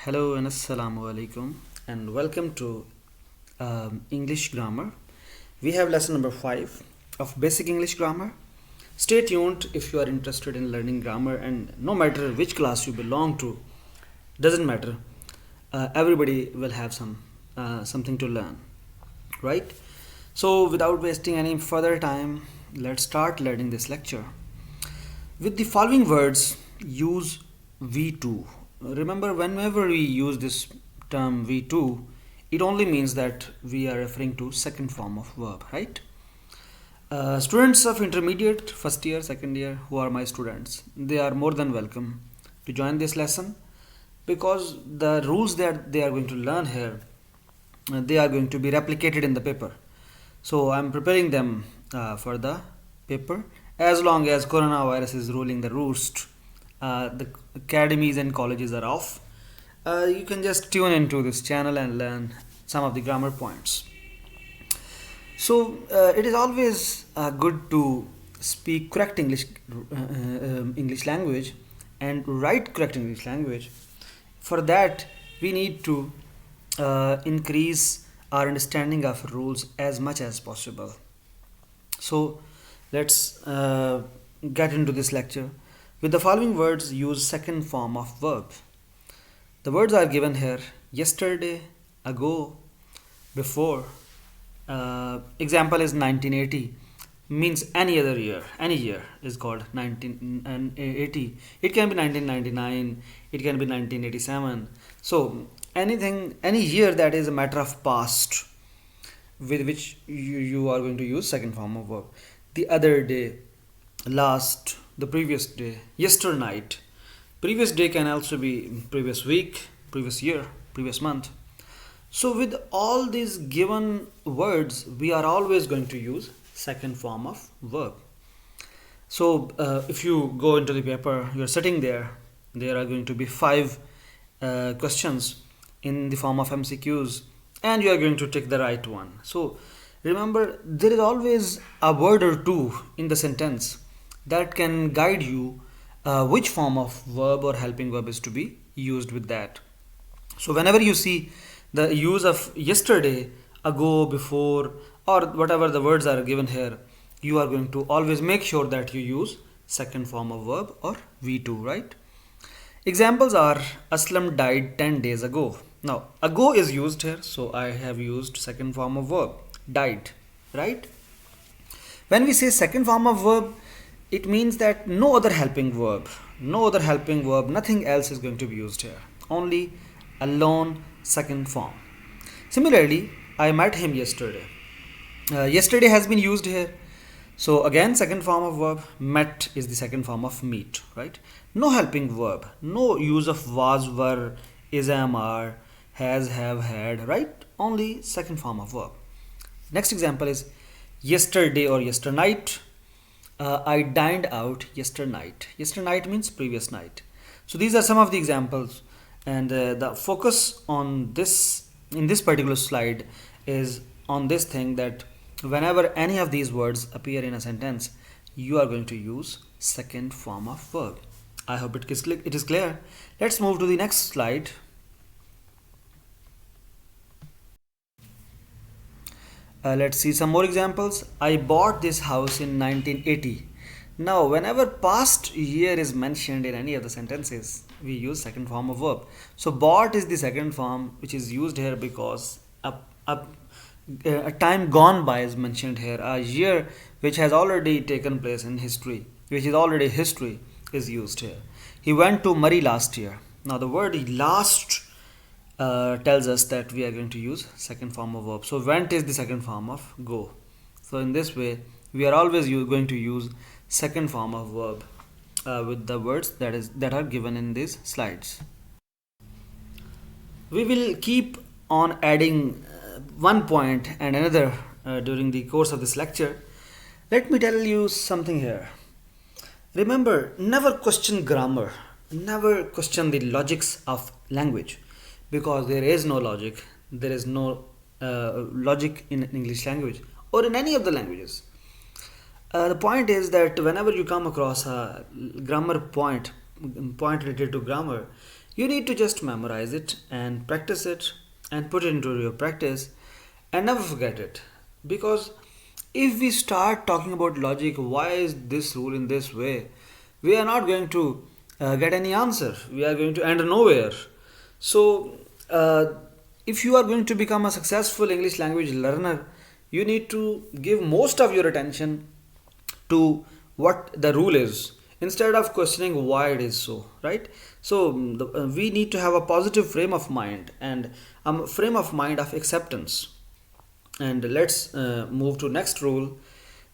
Hello and assalamu alaikum and welcome to English grammar. We have lesson number 5 of basic English grammar. Stay tuned if you are interested in learning grammar, and no matter which class you belong to, doesn't matter. Everybody will have something to learn, right? So without wasting any further time, let's start learning this lecture. With the following words, use V2. Remember, whenever we use this term V2, it only means that we are referring to second form of verb, right? Students of intermediate, first year, second year, who are my students, they are more than welcome to join this lesson, because the rules that they are going to learn here, they are going to be replicated in the paper. So I'm preparing them for the paper. As long as coronavirus is ruling the roost, the academies and colleges are off, you can just tune into this channel and learn some of the grammar points. So it is always good to speak correct English language and write correct English language. For that, we need to increase our understanding of rules as much as possible. So let's get into this lecture. With the following words, use second form of verb. The words are given here: yesterday, ago, before. Example is 1980, means any other year. Any year is called 1980. It can be 1999, it can be 1987. So anything, any year that is a matter of past, with which you are going to use second form of verb. The other day, last, the previous day, yesternight. Previous day can also be previous week, previous year, previous month. So with all these given words, we are always going to use second form of verb. So if you go into the paper, you're sitting there, there are going to be 5 questions in the form of MCQs, and you are going to take the right one. So remember, there is always a word or two in the sentence that can guide you which form of verb or helping verb is to be used with that. So whenever you see the use of yesterday, ago, before, or whatever the words are given here, you are going to always make sure that you use second form of verb or V2, right? Examples are: Aslam died 10 days ago. Now ago is used here, so I have used second form of verb, died, right? When we say second form of verb, it means that no other helping verb, nothing else is going to be used here, only alone second form. Similarly, I met him yesterday. Yesterday has been used here, so again second form of verb. Met is the second form of meet, right? No helping verb, no use of was, were, is, am, are, has, have, had, right? Only second form of verb. Next example is yesterday or yesternight. I dined out yesternight. Yesternight means previous night. So these are some of the examples, and the focus on this in this particular slide is on this thing, that whenever any of these words appear in a sentence, you are going to use second form of verb. I hope it is clear. Let's move to the next slide. Let's see some more examples. I bought this house in 1980. Now, whenever past year is mentioned in any of the sentences, we use second form of verb. So, bought is the second form which is used here because a time gone by is mentioned here. A year which has already taken place in history, which is already history, is used here. He went to Murray last year. Now, the word last tells us that we are going to use second form of verb. So went is the second form of go. So in this way, we are always going to use second form of verb with the words that are given in these slides. We will keep on adding one point and another during the course of this lecture. Let me tell you something here. Remember, never question grammar, never question the logics of language, because there is no logic, there is no logic in English language or in any of the languages. The point is that whenever you come across a grammar point related to grammar, You need to just memorize it and practice it and put it into your practice and never forget it. Because if we start talking about logic, why is this rule in this way, we are not going to get any answer. We are going to end nowhere. So, if you are going to become a successful English language learner, you need to give most of your attention to what the rule is instead of questioning why it is so, right? So we need to have a positive frame of mind and a frame of mind of acceptance. And let's move to next rule.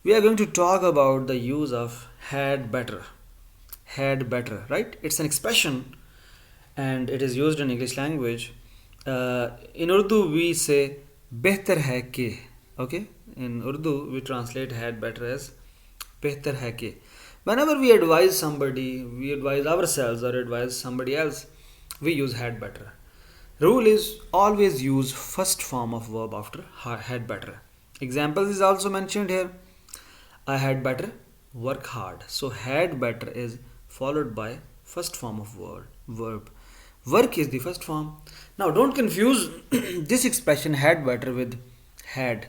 We are going to talk about the use of had better. Had better, right? It's an expression and it is used in English language. In Urdu we say behtar hai ke. Okay, in Urdu we translate had better as behtar hai ke. Whenever we advise somebody, we advise ourselves or advise somebody else, we use had better. Rule is always use first form of verb after had better. Examples is also mentioned here. I had better work hard. So had better is followed by first form of verb. Work is the first form. Now don't confuse this expression had better with had.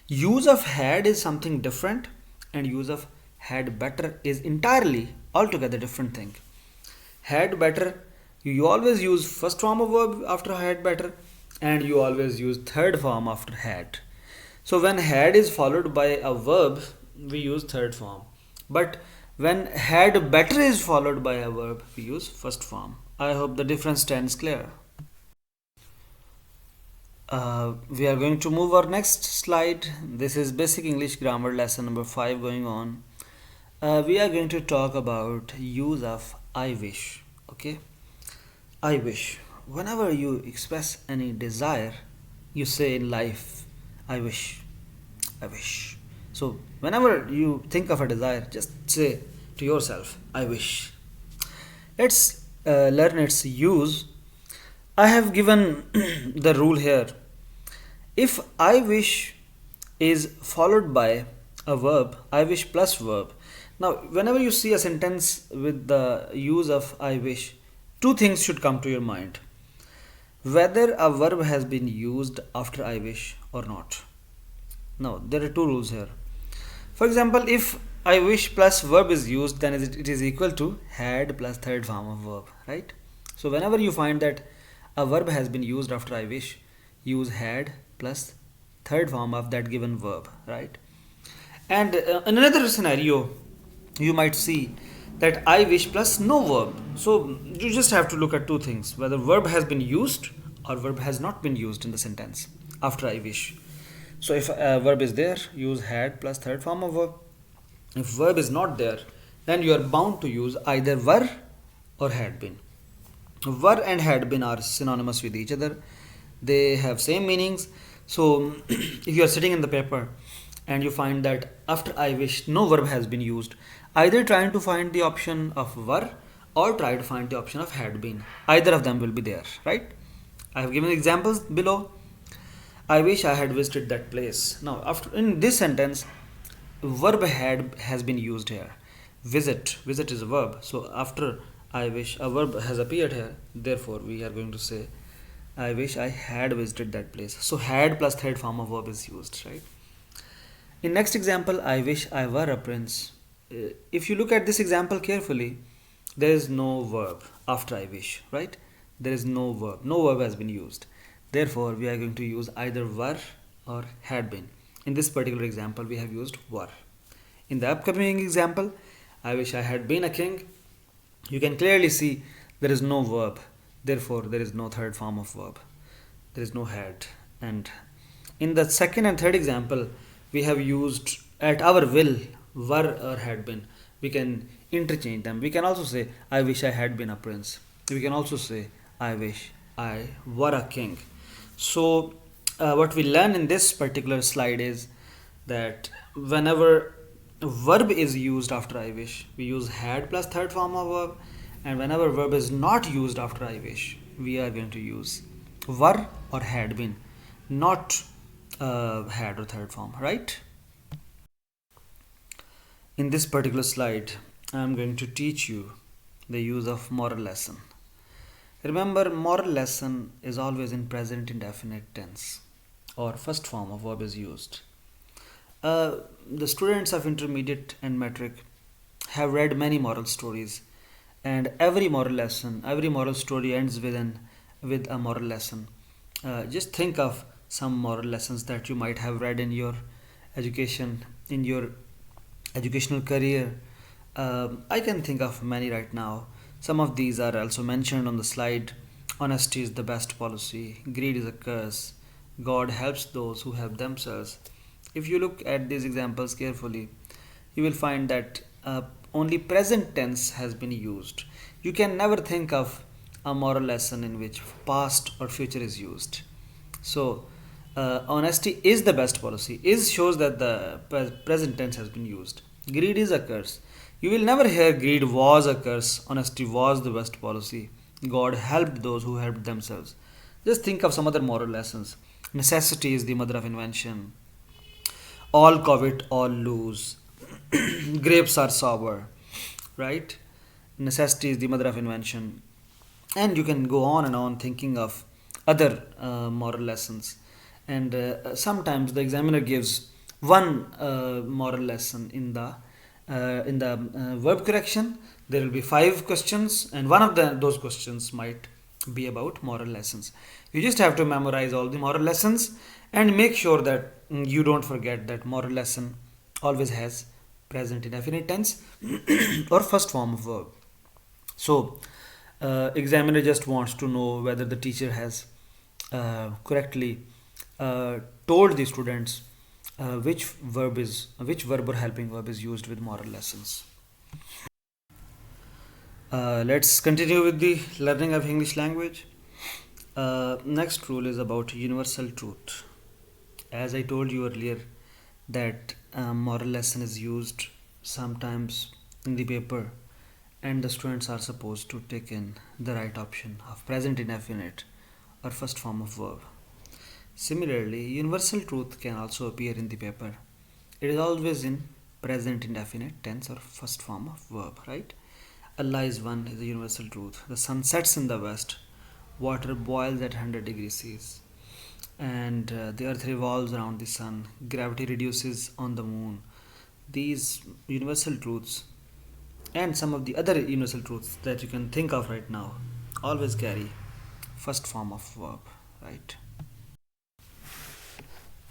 Use of had is something different and use of had better is entirely altogether different thing. Had better, you always use first form of verb after had better and you always use third form after had. So when had is followed by a verb, we use third form. But when had better is followed by a verb, we use first form. I hope the difference stands clear. We are going to move our next slide. This is basic English grammar lesson number 5 going on. We are going to talk about use of I wish. Okay, I wish. Whenever you express any desire, you say in life, I wish, I wish. So whenever you think of a desire, just say to yourself, I wish. Let's learn its use. I have given the rule here. If I wish is followed by a verb, I wish plus verb. Now, whenever you see a sentence with the use of I wish, two things should come to your mind. Whether a verb has been used after I wish or not. Now, there are two rules here. For example, if I wish plus verb is used, then it is equal to had plus third form of verb, right? So, whenever you find that a verb has been used after I wish, use had plus third form of that given verb, right? And in another scenario, you might see that I wish plus no verb. So you just have to look at two things, whether verb has been used or verb has not been used in the sentence after I wish. So if a verb is there, use had plus third form of verb. If verb is not there, then you are bound to use either were or had been. Were and had been are synonymous with each other. They have same meanings. So if you are sitting in the paper and you find that after I wish no verb has been used, either trying to find the option of were or try to find the option of had been. Either of them will be there, right? I have given examples below. I wish I had visited that place. Now, after in this sentence, verb had has been used here. Visit is a verb. So after I wish, a verb has appeared here. Therefore, we are going to say I wish I had visited that place. So had plus third form of verb is used, right? In next example, I wish I were a prince. If you look at this example carefully, there is no verb after I wish, right? There is no verb. No verb has been used. Therefore, we are going to use either were or had been. In this particular example, we have used were. In the upcoming example, I wish I had been a king. You can clearly see there is no verb. Therefore, there is no third form of verb. There is no had. And in the second and third example, we have used at our will were or had been. We can interchange them. We can also say, I wish I had been a prince. We can also say, I wish I were a king. So, what we learn in this particular slide is that whenever verb is used after I wish, we use had plus third form of verb, and whenever verb is not used after I wish, we are going to use were or had been, not had or third form, right? In this particular slide, I am going to teach you the use of moral lesson. Remember, moral lesson is always in present indefinite tense or first form of verb is used. The students of intermediate and metric have read many moral stories, and every moral story ends with a moral lesson. Just think of some moral lessons that you might have read in your education, in your educational career. I can think of many right now. Some of these are also mentioned on the slide. Honesty is the best policy. Greed is a curse. God helps those who help themselves. If you look at these examples carefully, you will find that only present tense has been used. You can never think of a moral lesson in which past or future is used. So, honesty is the best policy. Is shows that the present tense has been used. Greed is a curse. You will never hear greed was a curse. Honesty was the best policy. God helped those who helped themselves. Just think of some other moral lessons. Necessity is the mother of invention. All covet, all lose. Grapes are sour, right? Necessity is the mother of invention. And you can go on and on thinking of other moral lessons. And sometimes the examiner gives one moral lesson in the verb correction. There will be 5 questions, and one of those questions might be about moral lessons. You just have to memorize all the moral lessons and make sure that you don't forget that moral lesson always has present indefinite tense or first form of verb. So, examiner just wants to know whether the teacher has correctly told the students which verb or helping verb is used with moral lessons. Let's continue with the learning of English language. Next rule is about universal truth. As I told you earlier, that moral lesson is used sometimes in the paper, and the students are supposed to take in the right option of present indefinite or first form of verb. Similarly, universal truth can also appear in the paper. It is always in present indefinite tense or first form of verb, right? Allah is one is a universal truth. The sun sets in the west, water boils at 100 degrees C, and the earth revolves around the sun, gravity reduces on the moon. These universal truths and some of the other universal truths that you can think of right now always carry first form of verb, right?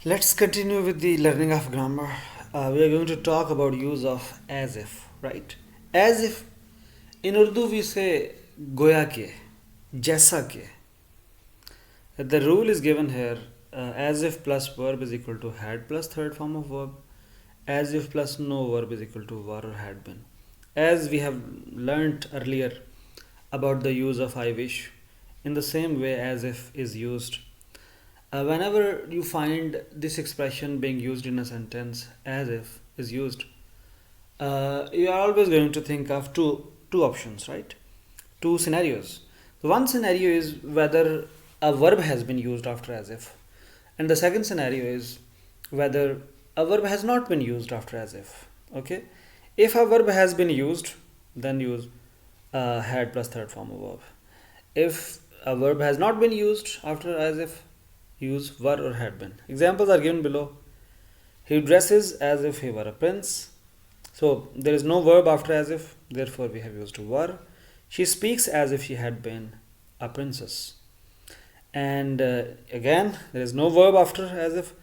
Let's continue with the learning of grammar. We are going to talk about use of as if, right? As if in Urdu we say goya ke, jaisa ke. The rule is given here, as if plus verb is equal to had plus third form of verb, as if plus no verb is equal to were or had been. As we have learnt earlier about the use of I wish, in the same way as if is used. Whenever you find this expression being used in a sentence, as if is used, you are always going to think of two options, right? Two scenarios. One scenario is whether a verb has been used after as if, and the second scenario is whether a verb has not been used after as if. Okay, if a verb has been used, then use had plus third form of verb. If a verb has not been used after as if, use were or had been. Examples are given below. He dresses as if he were a prince. So there is no verb after as if, therefore we have used were. She speaks as if she had been a princess. And again, there is no verb after as if.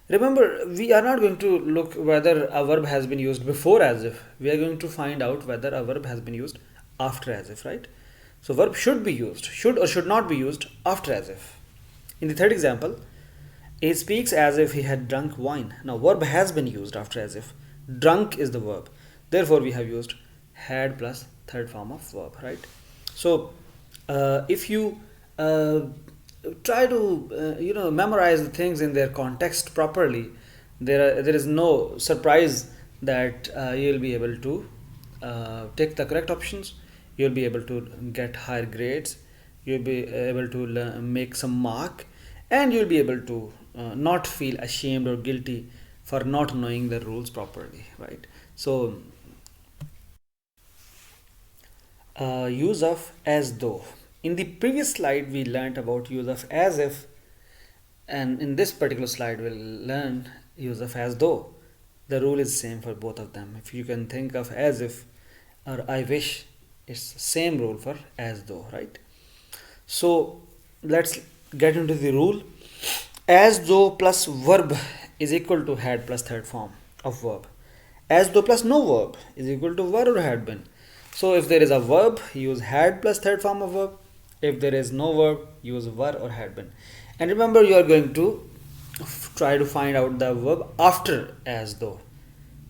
Remember, we are not going to look whether a verb has been used before as if. We are going to find out whether a verb has been used after as if, right? So verb should be used, should or should not be used after as if. In the third example, he speaks as if he had drunk wine. Now verb has been used after as if. Drunk is the verb. Therefore we have used had plus third form of verb, right? So if you try to memorize the things in their context properly, there is no surprise that you'll be able to take the correct options. You'll be able to get higher grades. You'll be able to make some mark, and you'll be able to not feel ashamed or guilty for not knowing the rules properly, right? So use of as though. In the previous slide, we learnt about use of as if, and in this particular slide, we'll learn use of as though. The rule is same for both of them. If you can think of as if or I wish, it's the same rule for as though, right? So let's get into the rule. As though plus verb is equal to had plus third form of verb. As though plus no verb is equal to were or had been. So if there is a verb, use had plus third form of verb. If there is no verb, use were or had been. And remember, you are going to try to find out the verb after as though,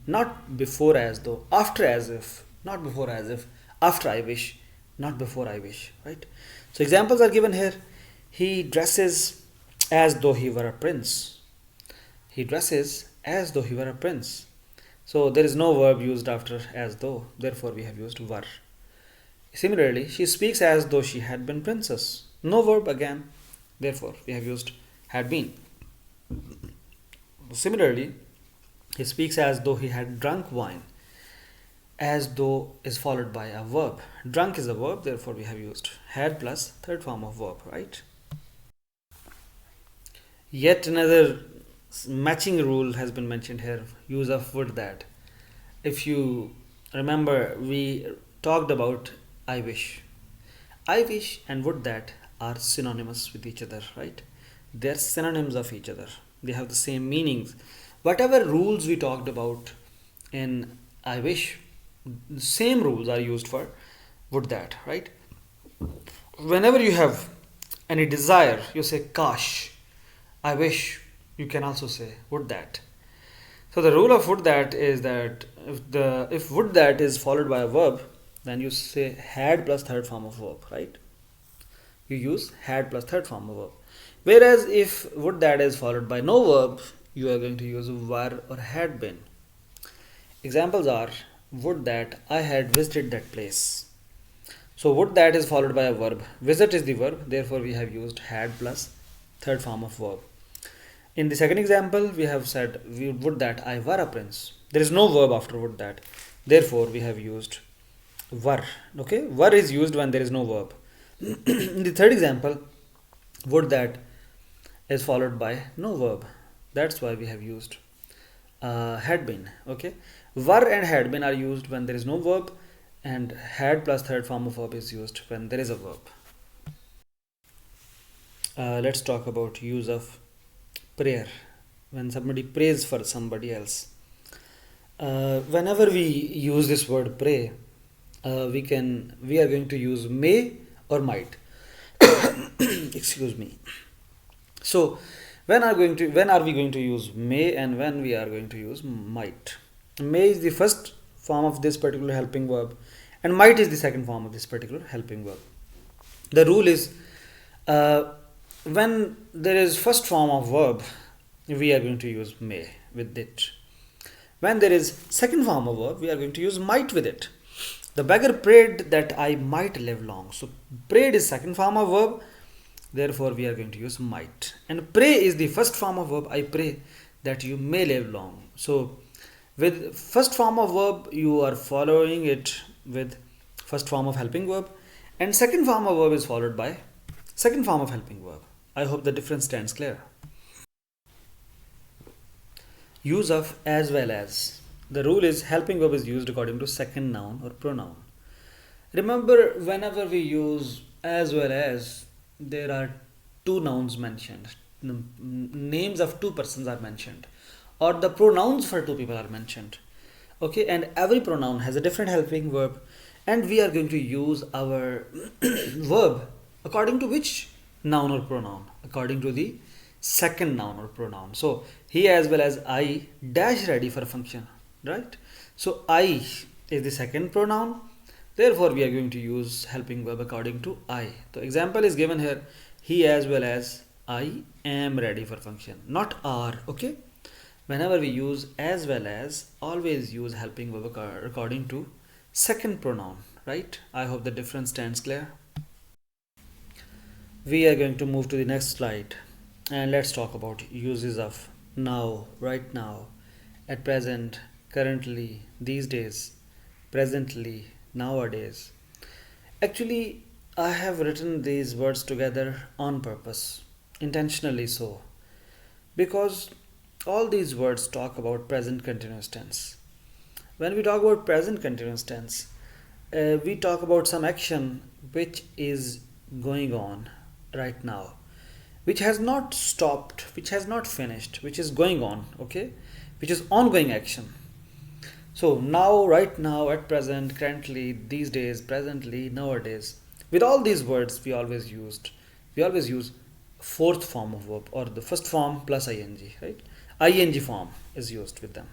not before as though, after as if, not before as if, after I wish, not before I wish, right? So examples are given here. He dresses as though he were a prince. He dresses as though he were a prince. So there is no verb used after as though, therefore we have used were. Similarly, she speaks as though she had been princess. No verb again, therefore we have used had been. Similarly, he speaks as though he had drunk wine. As though is followed by a verb. Drunk is a verb, therefore we have used had plus third form of verb, right? Yet another matching rule has been mentioned here, use of would that. If you remember, we talked about I wish. I wish and would that are synonymous with each other, right? They're synonyms of each other. They have the same meanings. Whatever rules we talked about in I wish, the same rules are used for would that, right? Whenever you have any desire, you say kash, I wish. You can also say would that. So the rule of would that is that if would that is followed by a verb, then you say had plus third form of verb, right? You use had plus third form of verb. Whereas if would that is followed by no verb, you are going to use were or had been. Examples are would that I had visited that place. So would that is followed by a verb. Visit is the verb, therefore we have used had plus third form of verb. In the second example, we have said would that I were a prince. There is no verb after would that, therefore we have used were. Okay, were is used when there is no verb. In the third example, would that is followed by no verb. That's why we have used had been. Okay, were and had been are used when there is no verb, and had plus third form of verb is used when there is a verb. Let's talk about use of prayer. When somebody prays for somebody else, whenever we use this word pray, we are going to use may or might. Excuse me. So when are we going to use may and when we are going to use might? May is the first form of this particular helping verb, and might is the second form of this particular helping verb. The rule is when there is first form of verb, we are going to use may with it. When there is second form of verb, we are going to use might with it. The beggar prayed that I might live long. So prayed is second form of verb, therefore we are going to use might. And pray is the first form of verb. I pray that you may live long. So with first form of verb, you are following it with first form of helping verb, and second form of verb is followed by second form of helping verb. I hope the difference stands clear. Use of as well as. The rule is helping verb is used according to second noun or pronoun. Remember, whenever we use as well as, there are two nouns mentioned. Names of two persons are mentioned, or the pronouns for two people are mentioned. Okay, and every pronoun has a different helping verb, and we are going to use our verb according to which noun or pronoun? According to the second noun or pronoun. So he as well as I dash ready for a function, right? So I is the second pronoun, therefore we are going to use helping verb according to I. The example is given here, he as well as I am ready for function, not are. Okay, whenever we use as well as, always use helping verb according to second pronoun, right? I hope the difference stands clear. We are going to move to the next slide, and let's talk about uses of now, right now, at present, currently, these days, presently, nowadays. Actually, I have written these words together on purpose, intentionally so, because all these words talk about present continuous tense. When we talk about present continuous tense, we talk about some action which is going on right now, which has not stopped, which has not finished, which is going on, okay, which is ongoing action. So now, right now, at present, currently, these days, presently, nowadays, with all these words we always use fourth form of verb, or the first form plus ing, right? Ing form is used with them.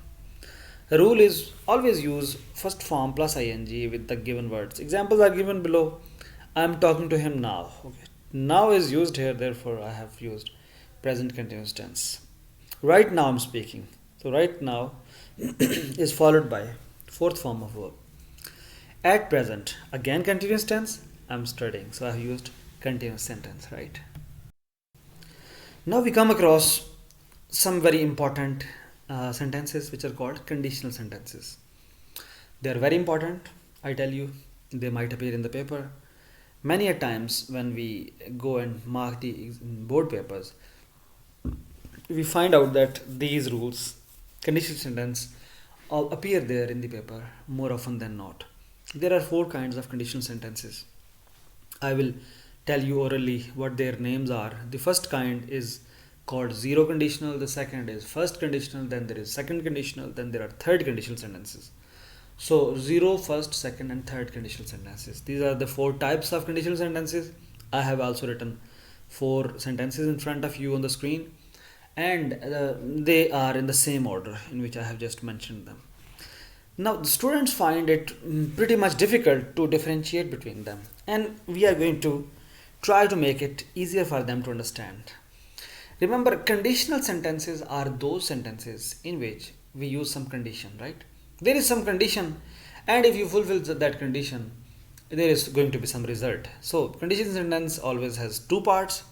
The rule is always use first form plus ing with the given words. Examples are given below. I am talking to him now. Okay. Now is used here, therefore I have used present continuous tense. Right now I'm speaking. So right now is followed by fourth form of verb. At present, again continuous tense, I'm studying. So I have used continuous sentence, right? Now we come across some very important sentences which are called conditional sentences. They are very important, I tell you. They might appear in the paper. Many a times when we go and mark the board papers, we find out that these rules, conditional sentence, all appear there in the paper more often than not. There are four kinds of conditional sentences. I will tell you orally what their names are. The first kind is called zero conditional, the second is first conditional, then there is second conditional, then there are third conditional sentences. So zero, first, second and third conditional sentences. These are the four types of conditional sentences. I have also written four sentences in front of you on the screen, and they are in the same order in which I have just mentioned them. Now the students find it pretty much difficult to differentiate between them, and we are going to try to make it easier for them to understand. Remember, conditional sentences are those sentences in which we use some condition, right? There is some condition, and if you fulfill that condition, there is going to be some result. So conditional sentence always has two parts.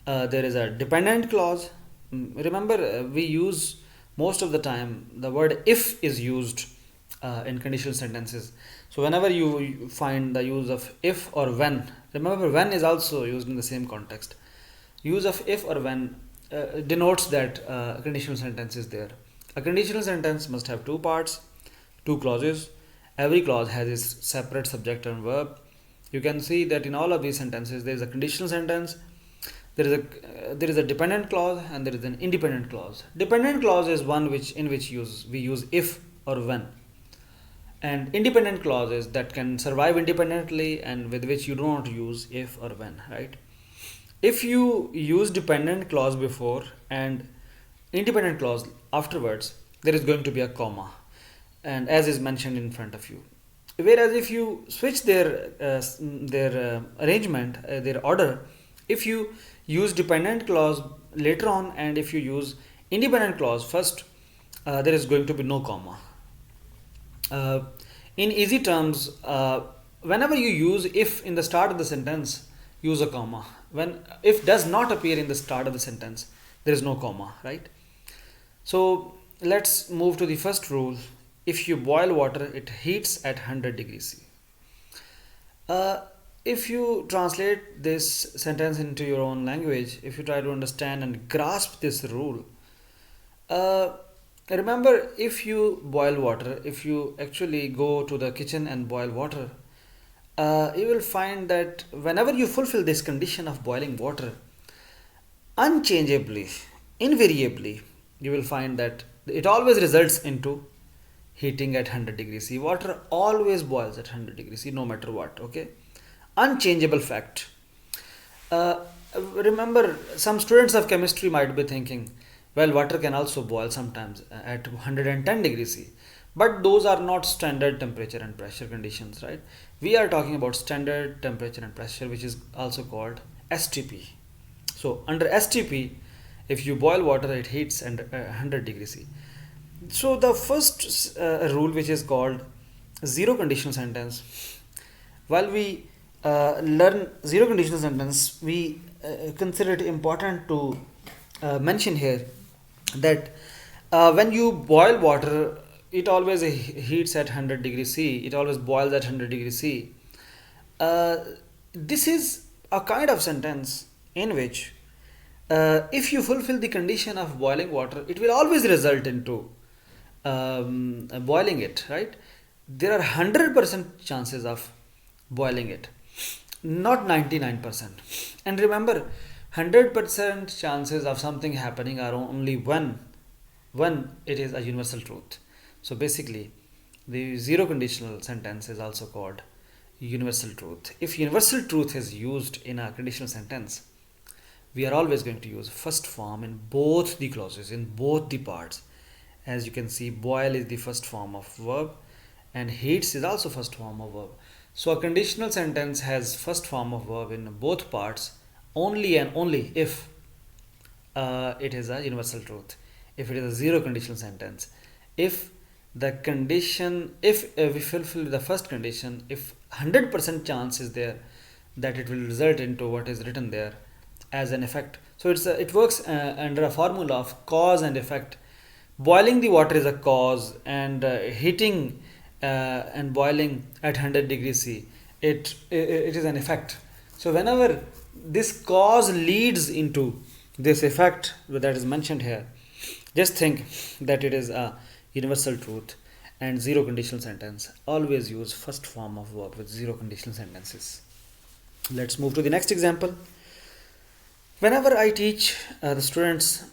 There is a dependent clause. Remember, we use most of the time the word if is used in conditional sentences. So whenever you find the use of if or when, remember when is also used in the same context. Use of if or when denotes that conditional sentence is there. A conditional sentence must have two parts, two clauses. Every clause has its separate subject and verb. You can see that in all of these sentences there is a conditional sentence, there is a dependent clause, and there is an independent clause. Dependent clause is one in which we use if or when, and independent clauses that can survive independently and with which you do not use if or when, right? If you use dependent clause before and independent clause afterwards, there is going to be a comma, and as is mentioned in front of you. Whereas if you switch their arrangement, their order, if you use dependent clause later on and if you use independent clause first, there is going to be no comma. In easy terms, whenever you use if in the start of the sentence, use a comma. When if does not appear in the start of the sentence, there is no comma, right? So let's move to the first rule. If you boil water, it heats at 100 degrees C. If you translate this sentence into your own language, if you try to understand and grasp this rule, remember, if you boil water, if you actually go to the kitchen and boil water, you will find that whenever you fulfill this condition of boiling water, unchangeably, invariably, you will find that it always results into heating at 100 degrees C. Water always boils at 100 degrees C no matter what, okay? Unchangeable fact. Remember, some students of chemistry might be thinking, well, water can also boil sometimes at 110 degrees C. But those are not standard temperature and pressure conditions, right? We are talking about standard temperature and pressure, which is also called STP. So under STP, if you boil water, it heats at 100 degrees C. So the first rule, which is called zero conditional sentence, while we learn zero conditional sentence, we consider it important to mention here that when you boil water, it always heats at 100 degrees C. It always boils at 100 degrees C. this is a kind of sentence in which if you fulfill the condition of boiling water, it will always result into boiling it, right? There are 100% chances of boiling it, not 99%. And remember, 100% chances of something happening are only when it is a universal truth. So basically, the zero conditional sentence is also called universal truth. If universal truth is used in a conditional sentence, we are always going to use first form in both the clauses, in both the parts. As you can see, boil is the first form of verb and heats is also first form of verb. So a conditional sentence has first form of verb in both parts only and only if it is a universal truth. If it is a zero conditional sentence, if the condition, if we fulfill the first condition, if 100% chance is there that it will result into what is written there as an effect. So it works under a formula of cause and effect. Boiling the water is a cause, and heating and boiling at 100 degrees C, it is an effect. So whenever this cause leads into this effect that is mentioned here, just think that it is a universal truth and zero conditional sentence. Always use first form of verb with zero conditional sentences. Let's move to the next example. Whenever I teach the students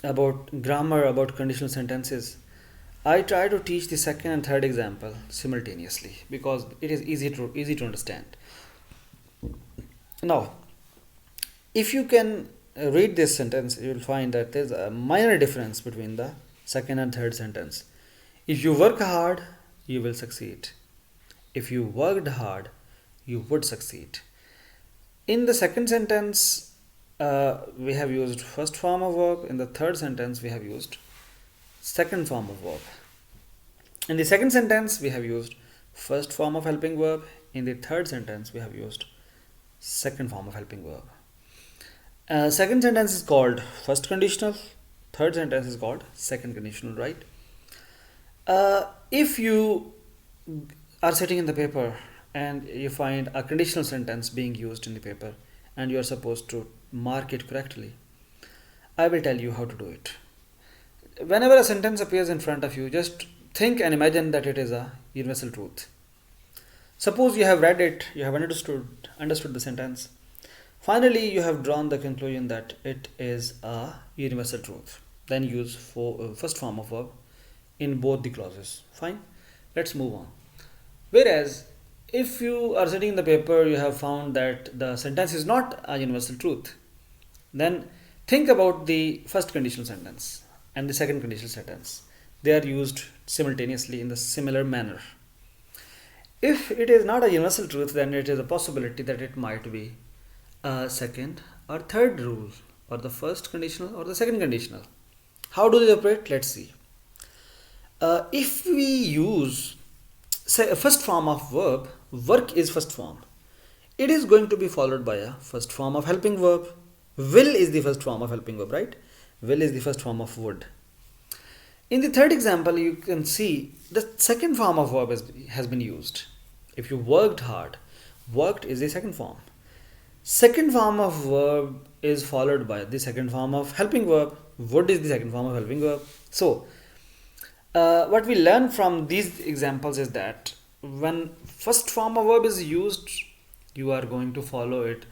about grammar, about conditional sentences, I try to teach the second and third example simultaneously because it is easy to understand. Now, if you can read this sentence, you will find that there is a minor difference between the second and third sentence. If you work hard, you will succeed. If you worked hard, you would succeed. In the second sentence, we have used first form of verb. In the third sentence, we have used second form of verb. In the second sentence, we have used first form of helping verb. In the third sentence, we have used second form of helping verb. Second sentence is called first conditional. Third sentence is called second conditional, right? If you are sitting in the paper and you find a conditional sentence being used in the paper and you are supposed to mark it correctly, I will tell you how to do it. Whenever a sentence appears in front of you, just think and imagine that it is a universal truth. Suppose you have read it, you have understood the sentence. Finally, you have drawn the conclusion that it is a universal truth. Then use first form of verb in both the clauses. Fine. Let's move on. Whereas, if you are sitting in the paper, you have found that the sentence is not a universal truth, then think about the first conditional sentence and the second conditional sentence. They are used simultaneously in the similar manner. If it is not a universal truth, then it is a possibility that it might be a second or third rule, or the first conditional or the second conditional. How do they operate? Let's see. If we use, say, a first form of verb, work is first form. It is going to be followed by a first form of helping verb. Will is the first form of helping verb, right? Will is the first form of would. In the third example, you can see the second form of verb has been used. If you worked hard, worked is the second form. Second form of verb is followed by the second form of helping verb. Would is the second form of helping verb. So, what we learn from these examples is that when first form of verb is used, you are going to follow it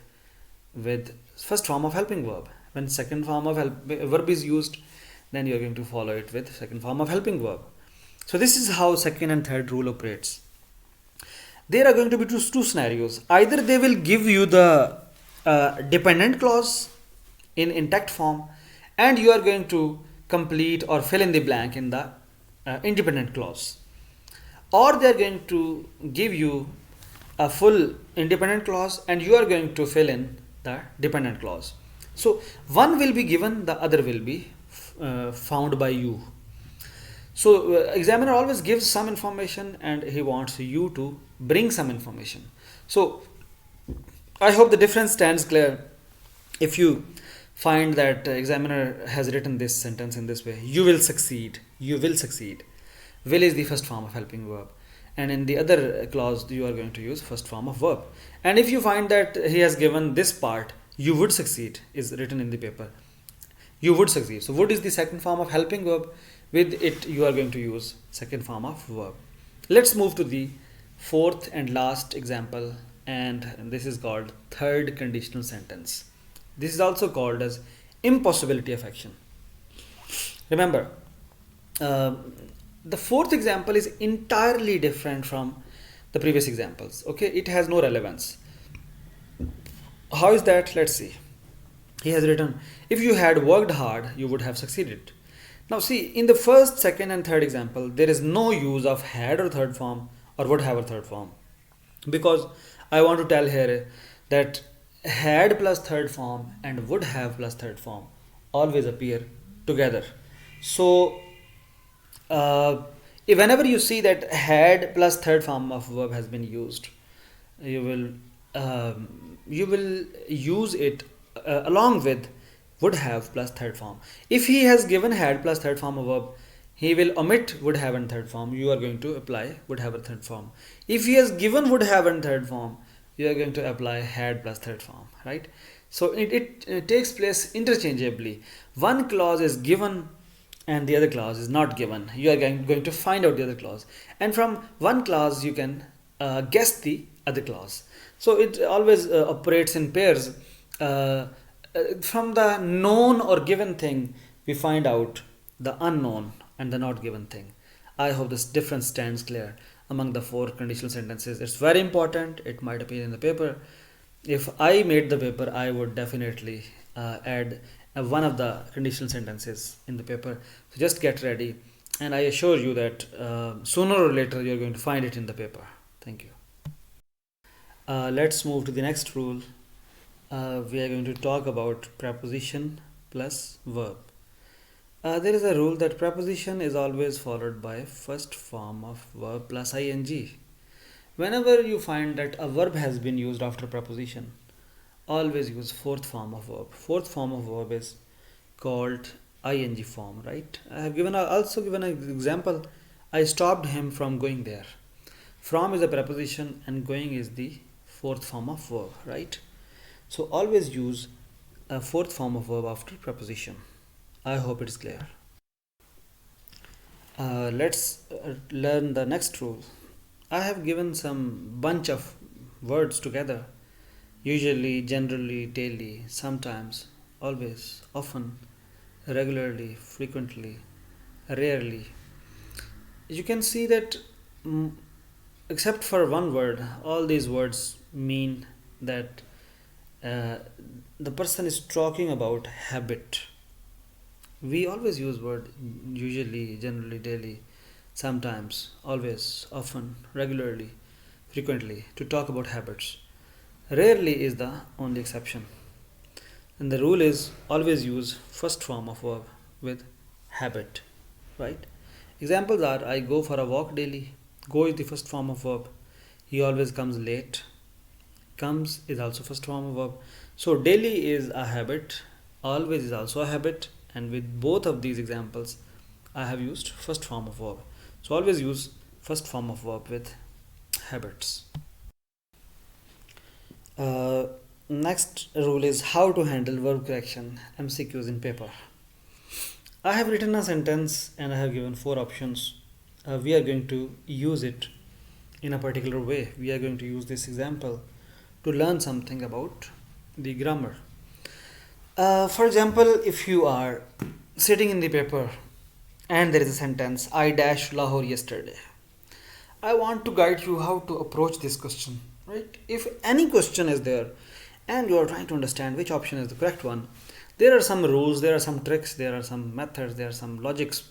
with first form of helping verb. When second form of verb is used, then you are going to follow it with second form of helping verb. So this is how second and third rule operates. There are going to be two scenarios. Either they will give you the dependent clause in intact form, and you are going to complete or fill in the blank in the independent clause, or they are going to give you a full independent clause and you are going to fill in the dependent clause. So one will be given, the other will be found by you. So examiner always gives some information and he wants you to bring some information. So I hope the difference stands clear. If you find that examiner has written this sentence in this way, you will succeed. You will succeed. Will is the first form of helping verb, and in the other clause you are going to use first form of verb. And if you find that he has given this part, you would succeed, is written in the paper. You would succeed. So would is the second form of helping verb. With it, you are going to use second form of verb. Let's move to the fourth and last example, and this is called third conditional sentence. This is also called as impossibility of action. Remember, the fourth example is entirely different from the previous examples. Okay, it has no relevance. How is that? Let's see. He has written, if you had worked hard, you would have succeeded. Now see, in the first, second and third example, there is no use of had or third form or would have or third form, because I want to tell here that had plus third form and would have plus third form always appear together. So whenever you see that had plus third form of verb has been used, you will use it along with would have plus third form. If he has given had plus third form of verb, he will omit would have and third form. You are going to apply would have and third form. If he has given would have and third form, you are going to apply had plus third form, right? So it takes place interchangeably. One clause is given and the other clause is not given. You are going to find out the other clause, and from one clause you can guess the other clause. So it always operates in pairs. From the known or given thing, we find out the unknown and the not given thing. I hope this difference stands clear among the four conditional sentences. It's very important. It might appear in the paper. If I made the paper, I would definitely add one of the conditional sentences in the paper. So just get ready, and I assure you that sooner or later you're going to find it in the paper. Thank you. Let's move to the next rule. We are going to talk about preposition plus verb. There is a rule that preposition is always followed by first form of verb plus ing. Whenever you find that a verb has been used after preposition, always use fourth form of verb. Fourth form of verb is called ing form, right? I have also given an example. I stopped him from going there. From is a preposition and going is the fourth form of verb, right? So always use a fourth form of verb after preposition. I hope it is clear. Let's learn the next rule. I have given some bunch of words together. Usually, generally, daily, sometimes, always, often, regularly, frequently, rarely. You can see that except for one word, all these words mean that the person is talking about habit. We always use word usually, generally, daily, sometimes, always, often, regularly, frequently to talk about habits. Rarely is the only exception. And the rule is always use first form of verb with habit, right? Examples are I go for a walk daily. Go is the first form of verb. He always comes late. Comes is also first form of verb. So daily is a habit, always is also a habit, and with both of these examples I have used first form of verb. So always use first form of verb with habits. Next rule is how to handle verb correction MCQs in paper. I have written a sentence and I have given four options. We are going to use it in a particular way. We are going to use this example to learn something about the grammar. For example, if you are sitting in the paper and there is a sentence, I dashed Lahore yesterday. I want to guide you how to approach this question, right? If any question is there and you are trying to understand which option is the correct one, there are some rules, there are some tricks, there are some methods, there are some logics,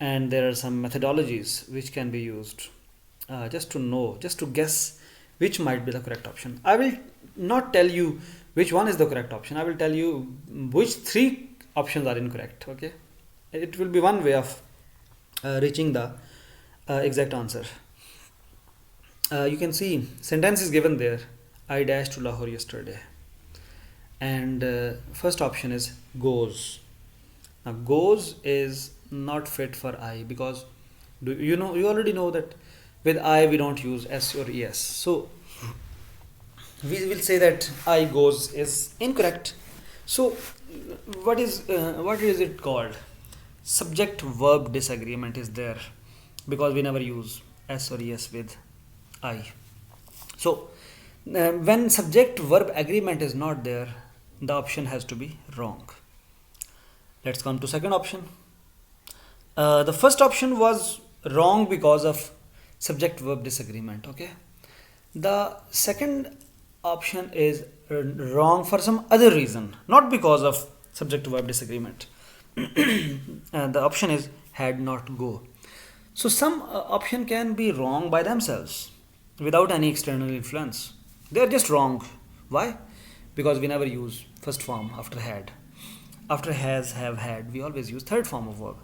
and there are some methodologies which can be used just to know, just to guess which might be the correct option. I will not tell you which one is the correct option. I will tell you which three options are incorrect. Okay, it will be one way of reaching the exact answer. You can see sentence is given there. I dashed to Lahore yesterday, and first option is goes. Now goes is not fit for I, because you already know that with I we don't use S or ES. So we will say that I goes is incorrect. So what is it called? Subject verb disagreement is there because we never use s or es with I. So when subject verb agreement is not there, the option has to be wrong. Let's come to second option. The first option was wrong because of subject verb disagreement. Okay. The second option is wrong for some other reason, not because of subject verb disagreement. And the option is had not go. So some option can be wrong by themselves without any external influence. They are just wrong. Why? Because we never use first form after had. After has, have, had, we always use third form of verb.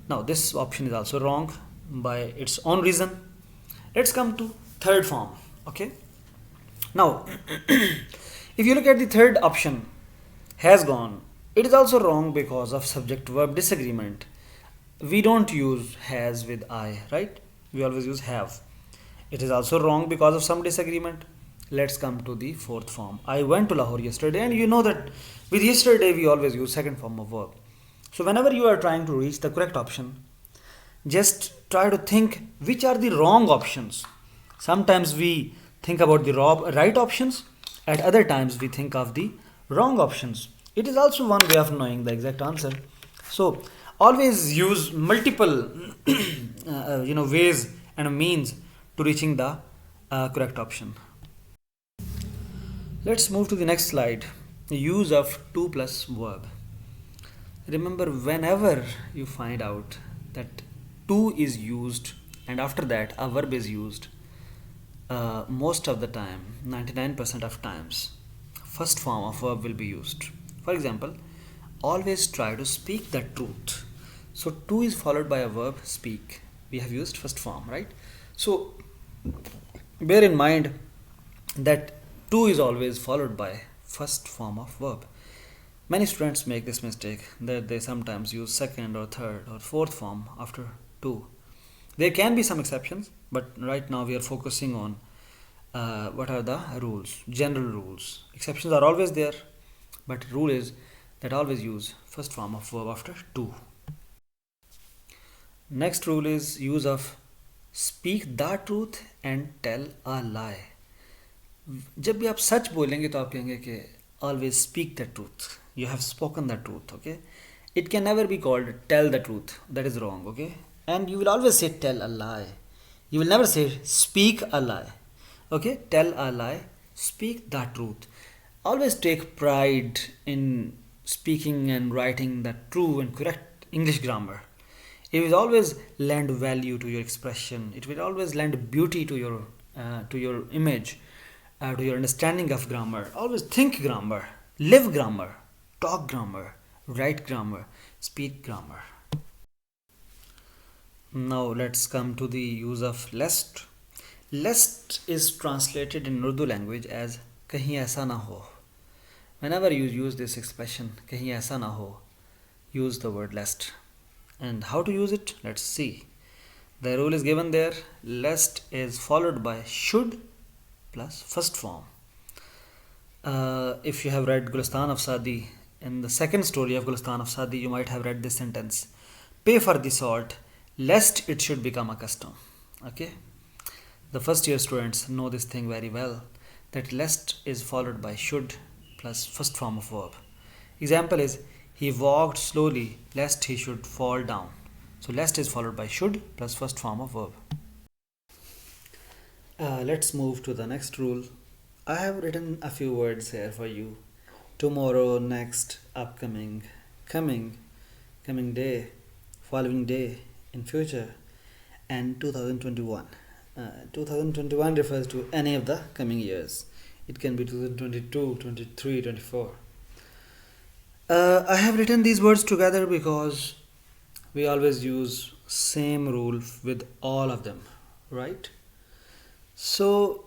Now this option is also wrong by its own reason. Let's come to third form. Okay. Now, if you look at the third option, has gone, it is also wrong because of subject verb disagreement. We don't use has with I, right? We always use have. It is also wrong because of some disagreement. Let's come to the fourth form. I went to Lahore yesterday, and you know that with yesterday we always use second form of verb. So whenever you are trying to reach the correct option, just try to think which are the wrong options. Sometimes we think about the right options, at other times we think of the wrong options. It is also one way of knowing the exact answer. So always use multiple ways and means to reaching the correct option. Let's move to the next slide. Use of to plus verb. Remember, whenever you find out that to is used and after that a verb is used, most of the time, 99% of times, first form of verb will be used. For example, always try to speak the truth. So to is followed by a verb speak. We have used first form, right? So bear in mind that to is always followed by first form of verb. Many students make this mistake that they sometimes use second or third or fourth form after to. There can be some exceptions, but right now we are focusing on what are the rules, general rules. Exceptions are always there, but rule is that always use first form of verb after to. Next rule is use of speak the truth and tell a lie. जब भी आप सच बोलेंगे तो आप कहेंगे कि always speak the truth. You have spoken the truth, okay? It can never be called tell the truth. That is wrong, okay? And you will always say tell a lie. You will never say speak a lie. Okay? Tell a lie, speak the truth. Always take pride in speaking and writing the true and correct English grammar. It will always lend value to your expression. It will always lend beauty to your image, to your understanding of grammar. Always think grammar, live grammar, talk grammar, write grammar, speak grammar. Now let's come to the use of lest. Lest is translated in Urdu language as kahin aisa na ho. Whenever you use this expression kahin aisa na ho, use the word lest. And how to use it? Let's see. The rule is given there. Lest is followed by should plus first form. If you have read Gulistan of Saadi, in the second story of Gulistan of Saadi, you might have read this sentence: pay for the salt, lest it should become a custom. Okay? The first year students know this thing very well, that lest is followed by should plus first form of verb. Example is, he walked slowly lest he should fall down. So lest is followed by should plus first form of verb. Let's move to the next rule. I have written a few words here for you. Tomorrow, next, upcoming, coming, coming day, following day, in future, and 2021. 2021 refers to any of the coming years. It can be 2022, 23, 24. I have written these words together because we always use same rule with all of them, right? So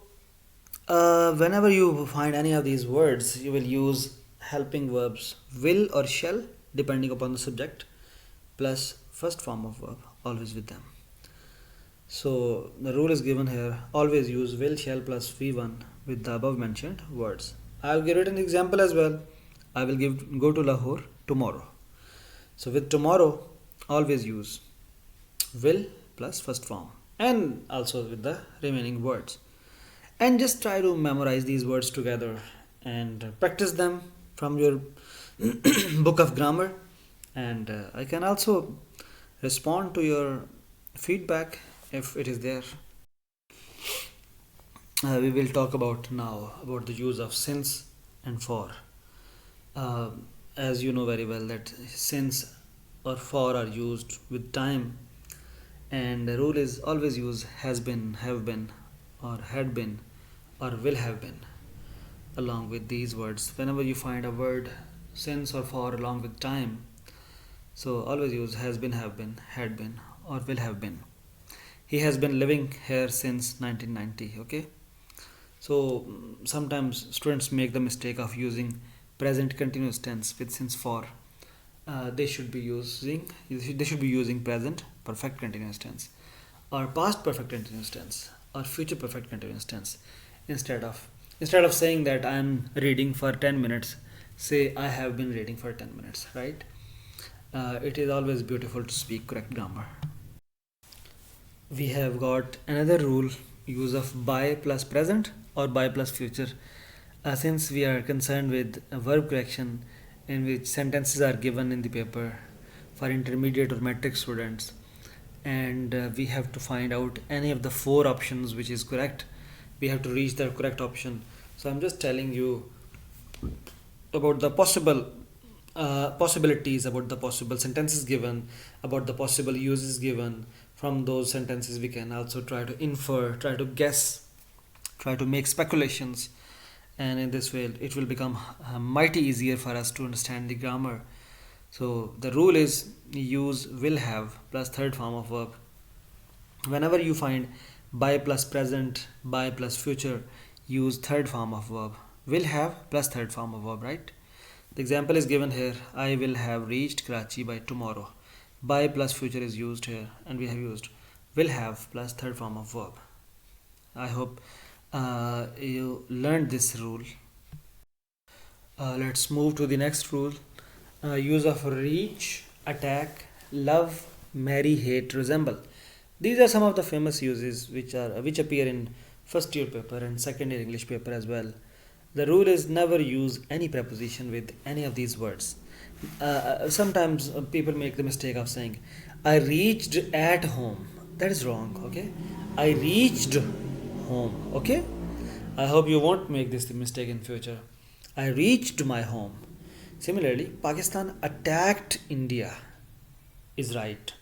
whenever you find any of these words, you will use helping verbs will or shall depending upon the subject plus first form of verb always with them. So the rule is given here: always use will, shall plus v1 with the above mentioned words. I'll give it an example as well. I will go to Lahore tomorrow. So with tomorrow, always use will plus first form, and also with the remaining words. And just try to memorize these words together and practice them from your book of grammar. And I can also respond to your feedback if it is there. We will talk about now about the use of since and for. Uh, as you know very well that since or for are used with time, and the rule is always use has been, have been, or had been, or will have been along with these words. Whenever you find a word since or for along with time, so always use has been, have been, had been, or will have been. He has been living here since 1990. Okay. So sometimes students make the mistake of using present continuous tense with since for. They should be using present perfect continuous tense, or past perfect continuous tense, or future perfect continuous tense. Instead of saying that I am reading for 10 minutes, say I have been reading for 10 minutes, right? It is always beautiful to speak correct grammar. We have got another rule: use of by plus present or by plus future. Since we are concerned with verb correction, in which sentences are given in the paper for intermediate or metric students, and we have to find out any of the four options which is correct. We have to reach the correct option. So I'm just telling you about the possibilities, about the possible sentences given, about the possible uses given. From those sentences we can also try to infer, try to guess, try to make speculations, and in this way it will become mighty easier for us to understand the grammar. So the rule is use will have plus third form of verb. Whenever you find by plus present, by plus future, use third form of verb. Will have plus third form of verb, right? The example is given here: I will have reached Karachi by tomorrow. By plus future is used here, and we have used will have plus third form of verb. I hope you learned this rule. Let's move to the next rule: use of reach, attack, love, marry, hate, resemble. These are some of the famous uses which appear in first year paper and second year English paper as well. The rule is never use any preposition with any of these words. Sometimes people make the mistake of saying I reached at home. That is wrong. Okay, I reached home. Okay, I hope you won't make this mistake in future. I reached my home. Similarly, Pakistan attacked India is right.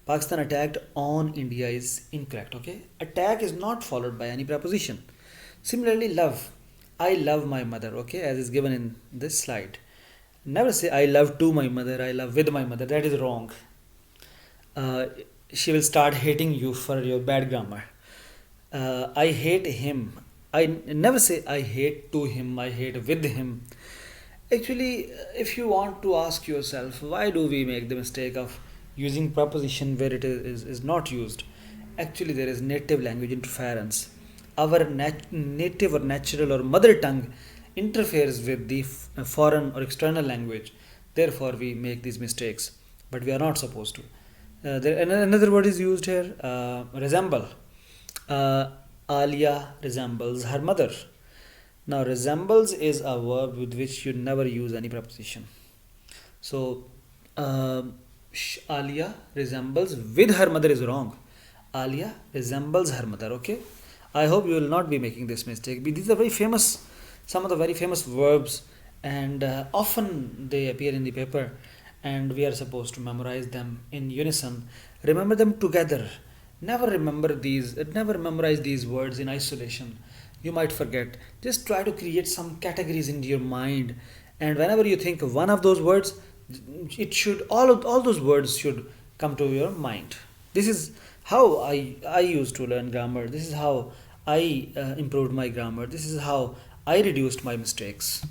Pakistan attacked on India is incorrect. Okay, attack is not followed by any preposition. Similarly, love. I love my mother. Okay, as is given in this slide. Never say I love to my mother, I love with my mother. That is wrong. Uh, she will start hating you for your bad grammar. I hate him. I never say I hate to him, I hate with him. Actually, if you want to ask yourself, why do we make the mistake of using preposition where it is not used? Actually, there is native language interference. Our native or natural or mother tongue interferes with the foreign or external language. Therefore, we make these mistakes, but we are not supposed to. Another word is used here: resemble. Alia resembles her mother. Now, resembles is a verb with which you never use any preposition. So, Alia resembles with her mother is wrong. Alia resembles her mother. Okay, I hope you will not be making this mistake. These are very famous, some of the very famous verbs, and often they appear in the paper, and we are supposed to memorize them in unison. Remember them together. Never memorize these words in isolation. You might forget. Just try to create some categories in your mind, and whenever you think of one of those words, it should all those words should come to your mind. This is how I used to learn grammar. This is how I improved my grammar. This is how I reduced my mistakes.